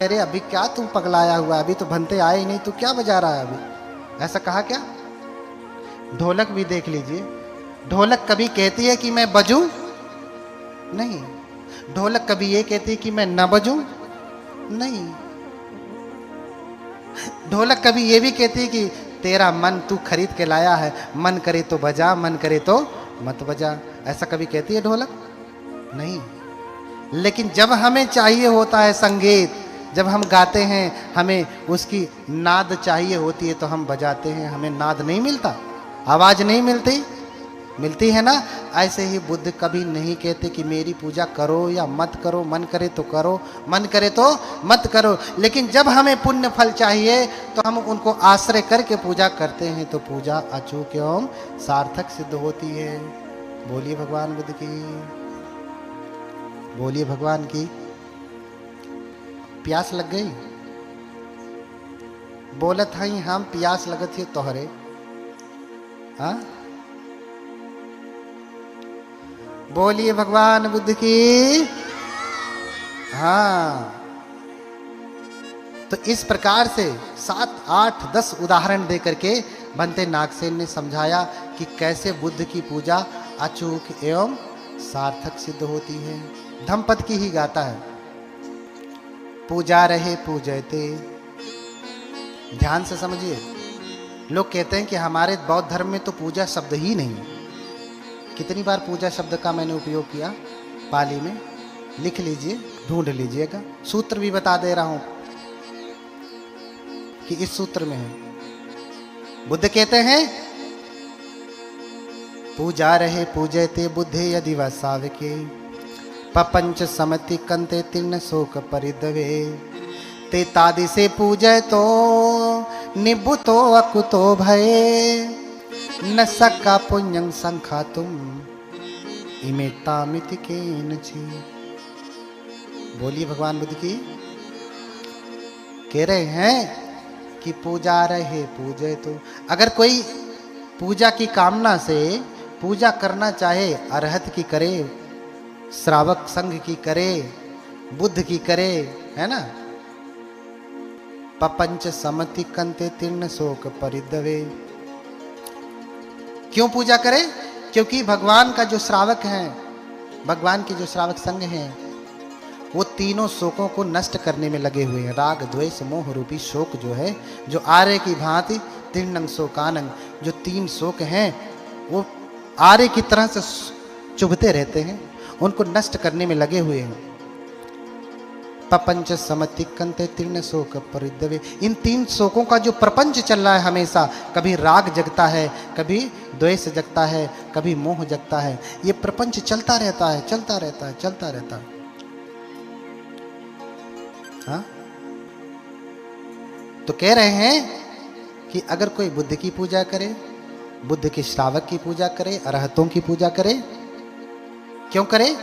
अरे अभी क्या तू पगलाया हुआ है, अभी तो भंते आए ही नहीं, तू क्या बजा रहा है अभी? ऐसा कहा क्या? ढोलक भी देख लीजिए, ढोलक कभी कहती है कि मैं बजूं? नहीं। ढोलक कभी ये कहती है कि मैं न बजूं? नहीं। ढोलक कभी ये भी कहती है कि तेरा मन तू खरीद के लाया है, मन करे तो बजा, मन करे तो मत बजा। ऐसा कभी कहती है ढोलक? नहीं। लेकिन जब हमें चाहिए होता है संगीत, जब हम गाते हैं, हमें उसकी नाद चाहिए होती है तो हम बजाते हैं। हमें नाद नहीं मिलता, आवाज नहीं मिलती, मिलती है ना। ऐसे ही बुद्ध कभी नहीं कहते कि मेरी पूजा करो या मत करो, मन करे तो करो, मन करे तो मत करो। लेकिन जब हमें पुण्य फल चाहिए तो हम उनको आश्रय करके पूजा करते हैं, तो पूजा अचूक एवं सार्थक सिद्ध होती है। बोलिए भगवान बुद्ध की, बोलिए भगवान की। प्यास लग गई? बोलत हई हम प्यास लगत है तोहरे। हाँ, बोलिए भगवान बुद्ध की। हाँ, तो इस प्रकार से 7, 8, 10 उदाहरण दे करके भंते नागसेन ने समझाया कि कैसे बुद्ध की पूजा अचूक एवं सार्थक सिद्ध होती है। धम्पद की ही गाता है, पूजा रहे पूजयते। ध्यान से समझिए, लोग कहते हैं कि हमारे बौद्ध धर्म में तो पूजा शब्द ही नहीं है। कितनी बार पूजा शब्द का मैंने उपयोग किया पाली में, लिख लीजिए, ढूंढ लीजिएगा। सूत्र भी बता दे रहा हूं कि इस सूत्र में है। बुद्ध कहते हैं पूजा रहे पूजयते बुद्धे यदि वसावके पपंच समति कंते तीर्ण शोक परिदवे ते तादि से पूजय तो निबुतो अकुतो भये न सक्का पुण्यं संखा तुम इमेतामिति केनचि। बोलिए भगवान बुद्ध की। कह रहे हैं कि पूजा रहे पूजय तो, अगर कोई पूजा की कामना से पूजा करना चाहे, अरहत की करे, श्रावक संघ की करे, बुद्ध की करे, है ना। पपंच समति कंते तीर्ण शोक परिदवे। क्यों पूजा करे? क्योंकि भगवान का जो श्रावक है, भगवान के जो श्रावक संघ हैं, वो तीनों शोकों को नष्ट करने में लगे हुए हैं। राग द्वेष मोह रूपी शोक जो है, जो आर्य की भांति तीर्णंग शोकानंग, जो 3 शोक हैं वो आर्य की तरह से चुभते रहते हैं, उनको नष्ट करने में लगे हुए हैं। पपंच समति कंते तीर्ण शोक परिदवे। इन 3 शोकों का जो प्रपंच चल रहा है हमेशा, कभी राग जगता है, कभी द्वेष जगता है, कभी मोह जगता है। ये प्रपंच चलता रहता है, चलता रहता है, चलता रहता है। हाँ? तो कह रहे हैं कि अगर कोई बुद्ध की पूजा करे, बुद्ध के श्रावक की पूजा करे, अरहतों की पूजा करे, क्यों करे?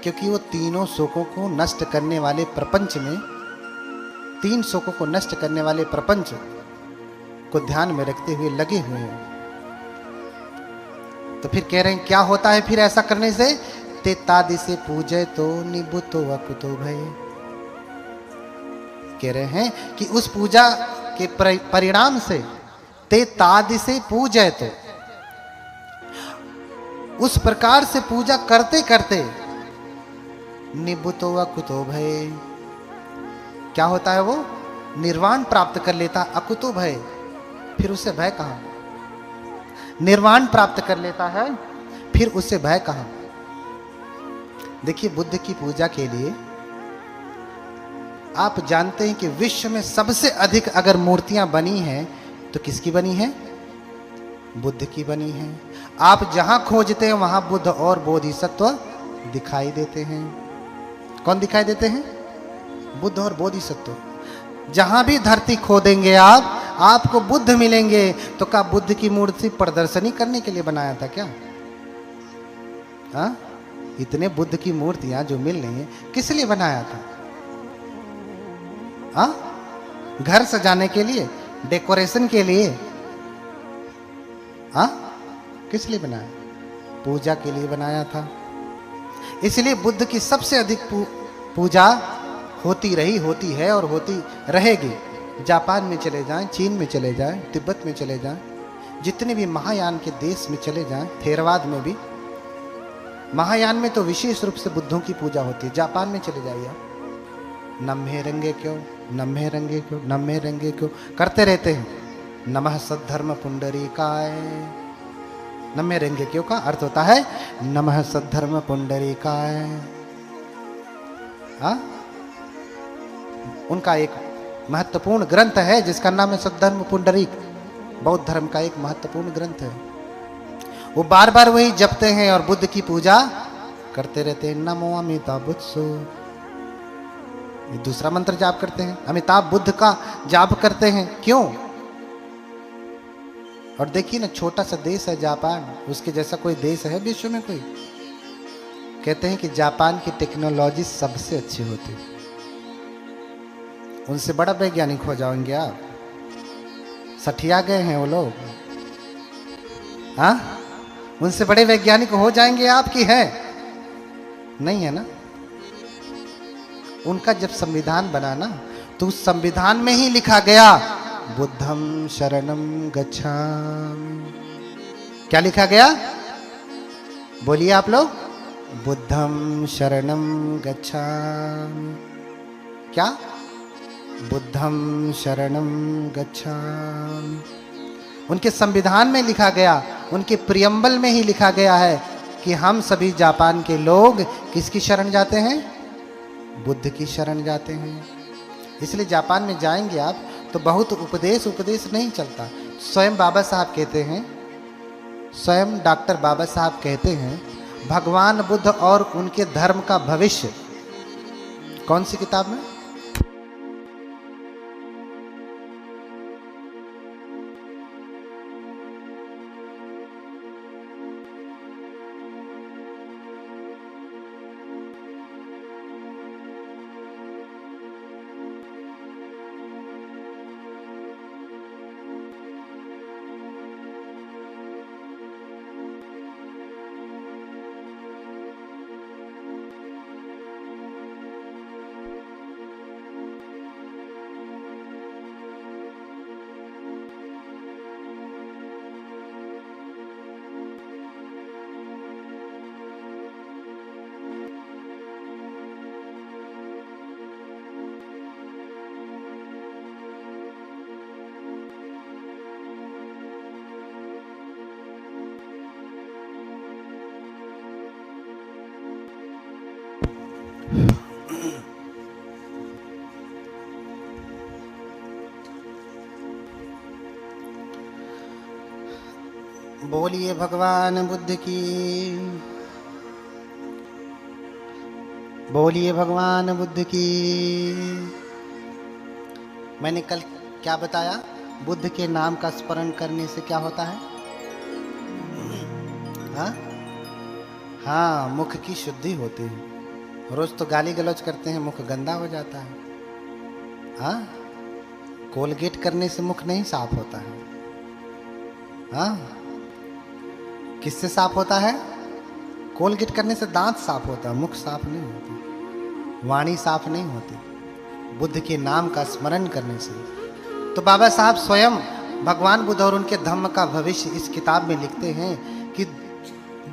क्योंकि वो तीनों शोकों को नष्ट करने वाले प्रपंच में, 3 शोकों को नष्ट करने वाले प्रपंच को ध्यान में रखते हुए लगे हुए हैं। तो फिर कह रहे हैं क्या होता है फिर ऐसा करने से? ते तादि से पूजय तो निबुतो वकुतो भय। कह रहे हैं कि उस पूजा के परिणाम से, ते तादि से पूजय तो, उस प्रकार से पूजा करते करते निबुतो अकुतो भय, क्या होता है? वो निर्वाण प्राप्त कर लेता। अकुतो भय, फिर उससे भय कहां? निर्वाण प्राप्त कर लेता है, फिर उससे भय कहां? देखिए, बुद्ध की पूजा के लिए आप जानते हैं कि विश्व में सबसे अधिक अगर मूर्तियां बनी हैं तो किसकी बनी है? बुद्ध की बनी है। आप जहां खोजते हैं वहां बुद्ध और बोधिसत्व दिखाई देते हैं। कौन दिखाई देते हैं? बुद्ध और बोधिसत्व। जहां भी धरती खोदेंगे आप, आपको बुद्ध मिलेंगे। तो क्या बुद्ध की मूर्ति प्रदर्शनी करने के लिए बनाया था क्या? हाँ? इतने बुद्ध की मूर्तियां जो मिल रही हैं, किस लिए बनाया था? हाँ? घर सजाने के लिए, डेकोरेशन के लिए? हाँ? किस लिए बनाया? पूजा के लिए बनाया था। इसलिए बुद्ध की सबसे अधिक पूजा होती रही, होती है और होती रहेगी। जापान में चले जाएं, चीन में चले जाएं, तिब्बत में चले जाएं, जितने भी महायान के देश में चले जाएं, थेरवाद में भी, महायान में तो विशेष रूप से बुद्धों की पूजा होती है। जापान में चले जाइए आप, नम्हे रंगे क्यों, नम्हे रंगे क्यों, नम्हे रंगे क्यों करते रहते हैं। नमः सद्धर्म पुंडरीकाय। नम्हे रंगे क्यों का अर्थ होता है नमः सद्धर्म पुंडरीकाय। हाँ, उनका एक महत्वपूर्ण ग्रंथ है जिसका नाम है सद्धर्म पुंडरीक। बौद्ध धर्म का एक महत्वपूर्ण ग्रंथ है। वो बार बार वही जपते हैं और बुद्ध की पूजा करते रहते हैं। नमो अमिताभ बुद्धसु। दूसरा मंत्र जाप करते हैं, अमिताभ बुद्ध का जाप करते हैं। क्यों? और देखिए ना, छोटा सा देश है जापान, उसके जैसा कोई देश है विश्व में कोई? कहते हैं कि जापान की टेक्नोलॉजी सबसे अच्छी होती है। उनसे बड़ा वैज्ञानिक हो जाएंगे आप। सठिया गए हैं वो लोग, हाँ? उनसे बड़े वैज्ञानिक हो जाएंगे आप की है? नहीं है ना। उनका जब संविधान बना ना, तो उस संविधान में ही लिखा गया बुद्धम शरणम गच्छामि। क्या लिखा गया? बोलिए आप लोग। बुद्धम शरणम गच्छामि। क्या? बुद्धम शरणम गच्छामि। उनके संविधान में लिखा गया, उनके प्रियम्बल में ही लिखा गया है कि हम सभी जापान के लोग किसकी शरण जाते हैं? बुद्ध की शरण जाते हैं। इसलिए जापान में जाएंगे आप तो बहुत उपदेश नहीं चलता। स्वयं बाबा साहब कहते हैं, स्वयं डॉक्टर बाबा साहब कहते हैं, भगवान बुद्ध और उनके धर्म का भविष्य। कौन सी किताब में? बोलिए भगवान बुद्ध की, बोलिए भगवान बुद्ध की। मैंने कल क्या बताया? बुद्ध के नाम का स्मरण करने से क्या होता है? हाँ हाँ, मुख की शुद्धि होती है। रोज तो गाली गलौज करते हैं, मुख गंदा हो जाता है। हाँ, कोलगेट करने से मुख नहीं साफ होता है। हाँ, किससे साफ होता है? कोलगेट करने से दांत साफ होता है, मुख साफ नहीं होती, वाणी साफ नहीं होती। बुद्ध के नाम का स्मरण करने से। तो बाबा साहब स्वयं भगवान बुद्ध और उनके धम्म का भविष्य इस किताब में लिखते हैं कि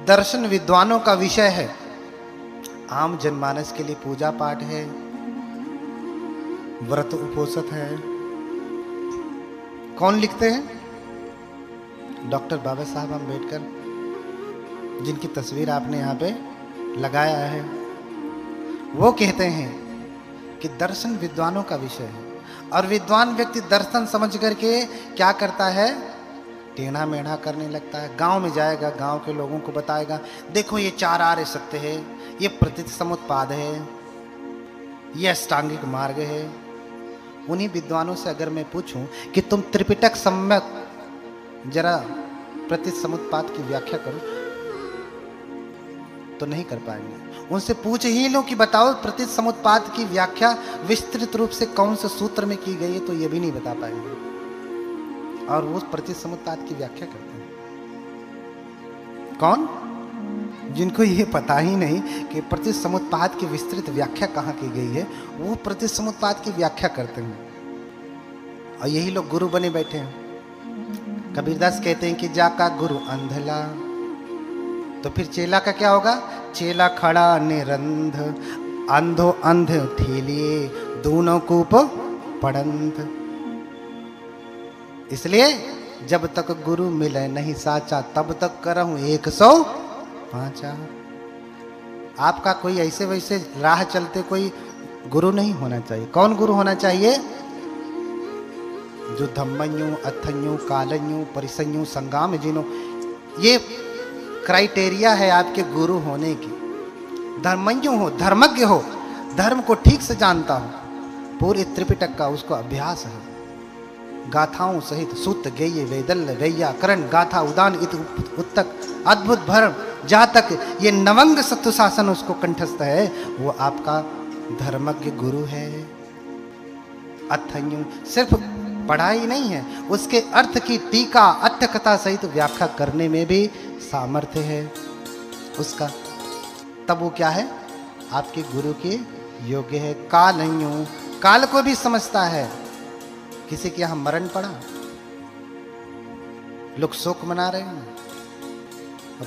दर्शन विद्वानों का विषय है। आम जनमानस के लिए पूजा पाठ है, व्रत उपोषित है। कौन लिखते हैं? डॉक्टर बाबा साहब अम्बेडकर, जिनकी तस्वीर आपने यहाँ पे लगाया है। वो कहते हैं कि दर्शन विद्वानों का विषय है, और विद्वान व्यक्ति दर्शन समझ करके क्या करता है? टेढ़ा मेढ़ा करने लगता है। गांव में जाएगा, गांव के लोगों को बताएगा, देखो ये 4 आर्य सत्य है, ये प्रतीति समुत्पाद है, ये अष्टांगिक मार्ग है। उन्हीं विद्वानों से अगर मैं पूछूं कि तुम त्रिपिटक सम्यक जरा प्रतीति समुत्पाद की व्याख्या करो, तो नहीं कर पाएंगे। उनसे पूछ ही लो कि बताओ प्रतीति समुत्पाद की व्याख्या विस्तृत रूप से कौन से सूत्र में की गई है, तो ये भी नहीं बता पाएंगे। और वो प्रतीति समुत्पाद की व्याख्या करते हैं। कौन? जिनको ये पता ही नहीं कि प्रतिसमुत्पाद की विस्तृत व्याख्या कहाँ की गई है, वो प्रतिसमुत्पाद की व्याख्या करते हैं और यही लोग गुरु बने बैठे हैं। कबीरदास कहते हैं कि जाका गुरु अंधला, तो फिर चेला का क्या होगा? चेला खड़ा निरंध, अंधो अंध ठेलिए, दोनों कूप पड़ंत। इसलिए जब तक गुरु मिले नहीं साचा, तब तक करहूं 105। आपका कोई ऐसे वैसे राह चलते कोई गुरु नहीं होना चाहिए। कौन गुरु होना चाहिए? जो धम्मन्यु, अथन्यु, कालन्यु, परिसन्यु, संगाम जिनो, ये क्राइटेरिया है आपके गुरु होने की। धर्मज्ञ हो, धर्मज्ञ हो, धर्म को ठीक से जानता हो, पूरे त्रिपिटक का उसको अभ्यास है, गाथाओं सहित सूत गेय वेदल्य वैयाकरण गाथा उदान इत उत्तक अद्भुत भरम, जहाँ तक ये नवंग सत्व शासन उसको कंठस्थ है, वो आपका धर्मज्ञ गुरु है। अथन्यु सिर्फ पढ़ाई नहीं है, उसके अर्थ की टीका अट्ठ कथा सहित व्याख्या करने में भी सामर्थ्य है उसका, तब वो क्या है? आपके गुरु के योग्य है। कालन्यु, काल को भी समझता है। किसी के यहां मरण पड़ा, लोग शोक मना रहे हैं,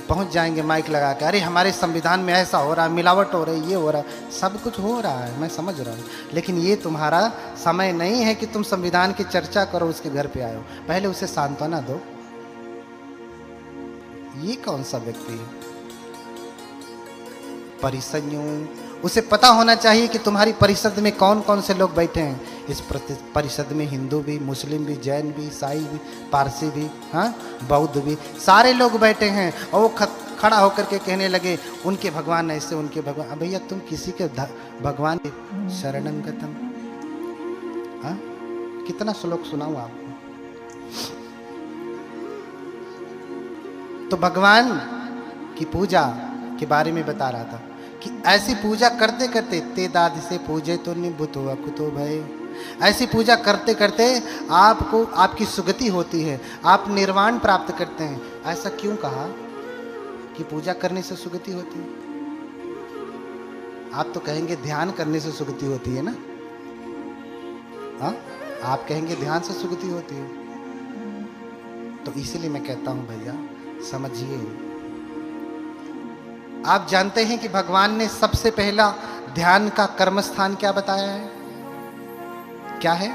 पहुंच जाएंगे माइक लगा के, अरे हमारे संविधान में ऐसा हो रहा है, मिलावट हो रही, ये हो रहा है, सब कुछ हो रहा है, मैं समझ रहा हूँ, लेकिन ये तुम्हारा समय नहीं है कि तुम संविधान की चर्चा करो, उसके घर पे आयो, पहले उसे सांत्वना दो। ये कौन सा व्यक्ति है? परिसंयु, उसे पता होना चाहिए कि तुम्हारी परिषद में कौन कौन से लोग बैठे हैं। इस परिषद में हिंदू भी, मुस्लिम भी, जैन भी, ईसाई भी, पारसी भी, हाँ, बौद्ध भी, सारे लोग बैठे हैं। और वो खड़ा होकर के कहने लगे उनके भगवान ऐसे, उनके भगवान। भैया तुम किसी के भगवान शरणं गतम, हाँ, कितना श्लोक सुनाऊं आपको। तो भगवान की पूजा के बारे में बता रहा था कि ऐसी पूजा करते करते ते दाद से पूजे तो निभुत हुआ कुतो भय, ऐसी पूजा करते करते आपको आपकी सुगति होती है, आप निर्वाण प्राप्त करते हैं। ऐसा क्यों कहा कि पूजा करने से सुगति होती है? आप तो कहेंगे ध्यान करने से सुगति होती है ना, हाँ, आप कहेंगे ध्यान से सुगति होती है। तो इसीलिए मैं कहता हूं भैया समझिए, आप जानते हैं कि भगवान ने सबसे पहला ध्यान का कर्म स्थान क्या बताया है? क्या है?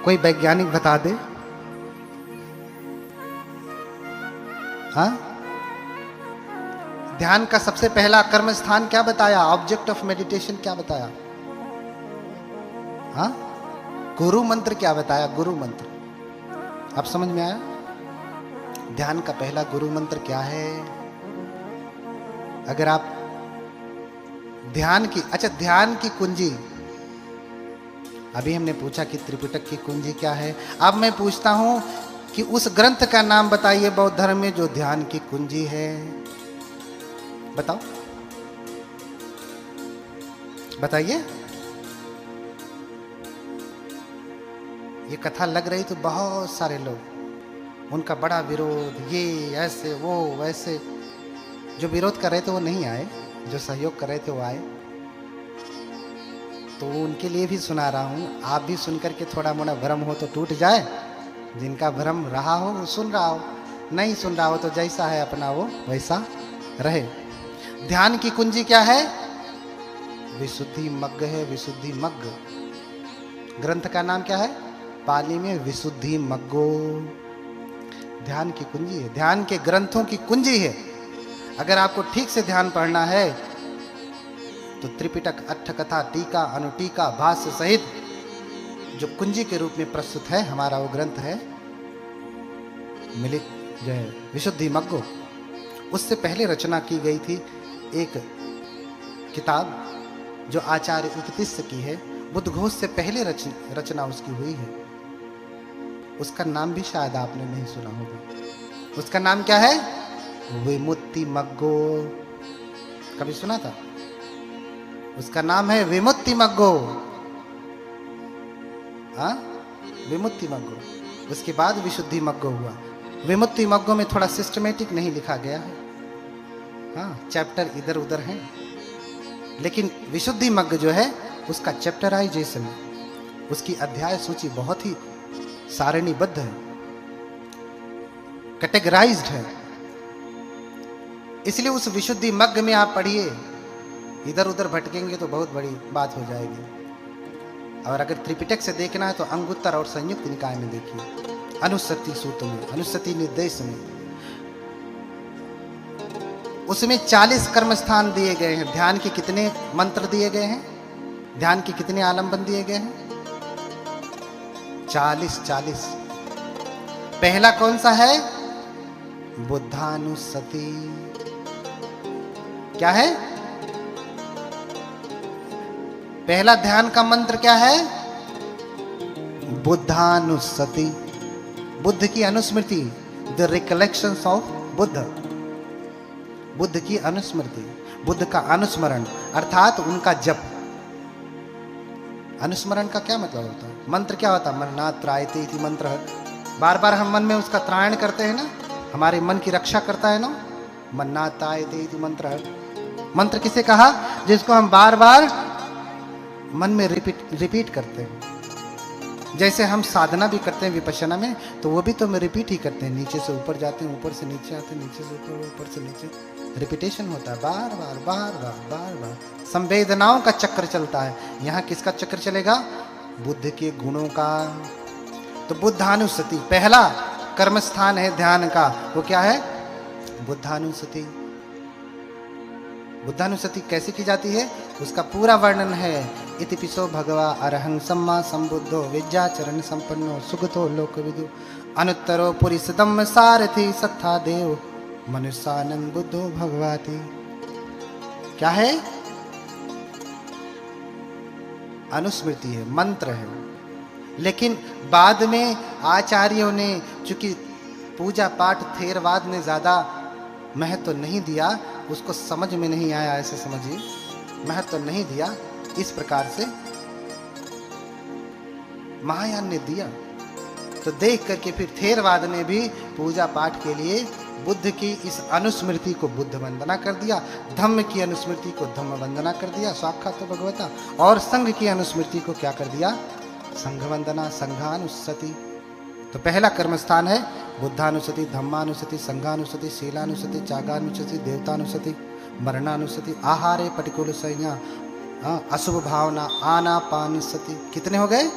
कोई वैज्ञानिक बता दे। हाँ, ध्यान का सबसे पहला कर्म स्थान क्या बताया? ऑब्जेक्ट ऑफ मेडिटेशन क्या बताया? हाँ, गुरु मंत्र क्या बताया? गुरु मंत्र। अब समझ में आया? ध्यान का पहला गुरु मंत्र क्या है? अगर आप ध्यान की, अच्छा ध्यान की कुंजी, अभी हमने पूछा कि त्रिपिटक की कुंजी क्या है, अब मैं पूछता हूं कि उस ग्रंथ का नाम बताइए बौद्ध धर्म में जो ध्यान की कुंजी है। बताओ, बताइए। ये कथा लग रही तो बहुत सारे लोग, उनका बड़ा विरोध, ये ऐसे वो वैसे। जो विरोध कर रहे थे वो नहीं आए, जो सहयोग कर रहे थे वो आए, तो उनके लिए भी सुना रहा हूँ। आप भी सुनकर के थोड़ा मोड़ा भ्रम हो तो टूट जाए। जिनका भ्रम रहा हो वो सुन रहा हो, नहीं सुन रहा हो तो जैसा है अपना वो वैसा रहे। ध्यान की कुंजी क्या है? विशुद्धि मग्ग है, विशुद्धि मग्ग। ग्रंथ का नाम क्या है? पाली में विशुद्धि मग्गो। ध्यान की कुंजी है, ध्यान के ग्रंथों की कुंजी है। अगर आपको ठीक से ध्यान पढ़ना है तो त्रिपिटक, अट्ठ कथा, टीका, अनुटीका, भाष्य सहित जो कुंजी के रूप में प्रस्तुत है हमारा वो ग्रंथ है मिलित जो है विशुद्धि मग्गो। उससे पहले रचना की गई थी एक किताब जो आचार्य उक्तिस्य की है, बुद्धघोष से पहले रचना उसकी हुई है। उसका नाम भी शायद आपने नहीं सुना होगा। उसका नाम क्या है? विमुक्ति मग्गो। कभी सुना था? उसका नाम है विमुक्ति मग्गो। हाँ, विमुक्ति मग्गो। उसके बाद विशुद्धि मग्गो हुआ। विमुक्ति मग्गो में थोड़ा सिस्टमेटिक नहीं लिखा गया है, हाँ, चैप्टर इधर उधर हैं, लेकिन विशुद्धि मग्ग जो है उसका चैप्टराइजेशन, उसकी अध्याय सूची बहुत ही सारणीबद्ध है, कैटेगराइज्ड है। इसलिए उस विशुद्धि मग्ग में आप पढ़िए, इधर उधर भटकेंगे तो बहुत बड़ी बात हो जाएगी। और अगर त्रिपिटक से देखना है तो अंगुत्तर और संयुक्त निकाय में देखिए, अनुसति सूत्र में, अनुसति निर्देश में, उसमें 40 कर्म स्थान दिए गए हैं। ध्यान के कितने मंत्र दिए गए हैं, ध्यान के कितने आलंबन दिए गए हैं? 40। पहला कौन सा है? बुद्धानुस्सति। क्या है? पहला ध्यान का मंत्र क्या है? बुद्धानुस्सति, बुद्ध की अनुस्मृति, the recollections of Buddha, Buddha की अनुस्मृति, बुद्ध का अनुस्मरण अर्थात उनका जप। अनुस्मरण का क्या मतलब होता है? मंत्र क्या होता है? मरना त्रायते इति मंत्र है। बार बार हम मन में उसका त्रायण करते हैं ना, हमारे मन की रक्षा करता है ना, मन्ना त्रायते इति मंत्र है। मंत्र किसे कहा? जिसको हम बार बार मन में रिपीट करते हैं। जैसे हम साधना भी करते हैं विपश्यना में, तो वो भी तो हम रिपीट ही करते हैं, नीचे से ऊपर जाते हैं, ऊपर से नीचे आते हैं, नीचे से ऊपर, ऊपर से नीचे, रिपीटेशन होता है, बार बार बार बार बार बार। संवेदनाओं का चक्र चलता है। यहाँ किसका चक्र चलेगा? बुद्ध के गुणों का। तो बुद्धानुस्सति पहला कर्म स्थान है ध्यान का, वो क्या है? बुद्धानुस्सति। बुद्धानुस्सति कैसे की जाती है उसका पूरा वर्णन है। इतिपिसो भगवा अरहं सम्मा संबुद्धो विद्याचरण संपन्नो सुगतो लोकविदु अनुत्तरो पुरीसदम सारथि सत्था देव मनुष्यानंद बुद्धो भगवाति। क्या है? अनुस्मृति है, मंत्र है। लेकिन बाद में आचार्यों ने, चूंकि पूजा पाठ थेरवाद ने ज्यादा महत्व नहीं दिया, उसको समझ में नहीं आया, ऐसे समझिए, महत्व नहीं दिया, इस प्रकार से महायान ने दिया। तो देख करके फिर थेरवाद ने भी पूजा पाठ के लिए बुद्ध की इस अनुस्मृति को बुद्ध वंदना कर दिया, धम्म की अनुस्मृति को धम्म वंदना कर दिया, साक्षात तो भगवता, और संघ की अनुस्मृति को क्या कर दिया? संघ वंदना, संघानुस्सति। तो पहला कर्म स्थान है बुद्धानुस्सति, धम्मानुस्सति, संघानुस्सति, शीलानुस्सति, त्यागानुस्सति, देवतानुस्सति, मरणानुस्सति, आहारे पटिकुल संज्ञा, अशुभ भावना, आनापानुस्सति। कितने हो गए?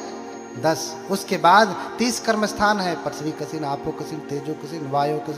10। उसके बाद 30 कर्म स्थान है, पृथ्वी कसिन, आपो कसिन, तेजो कसिन, वायु कसिन,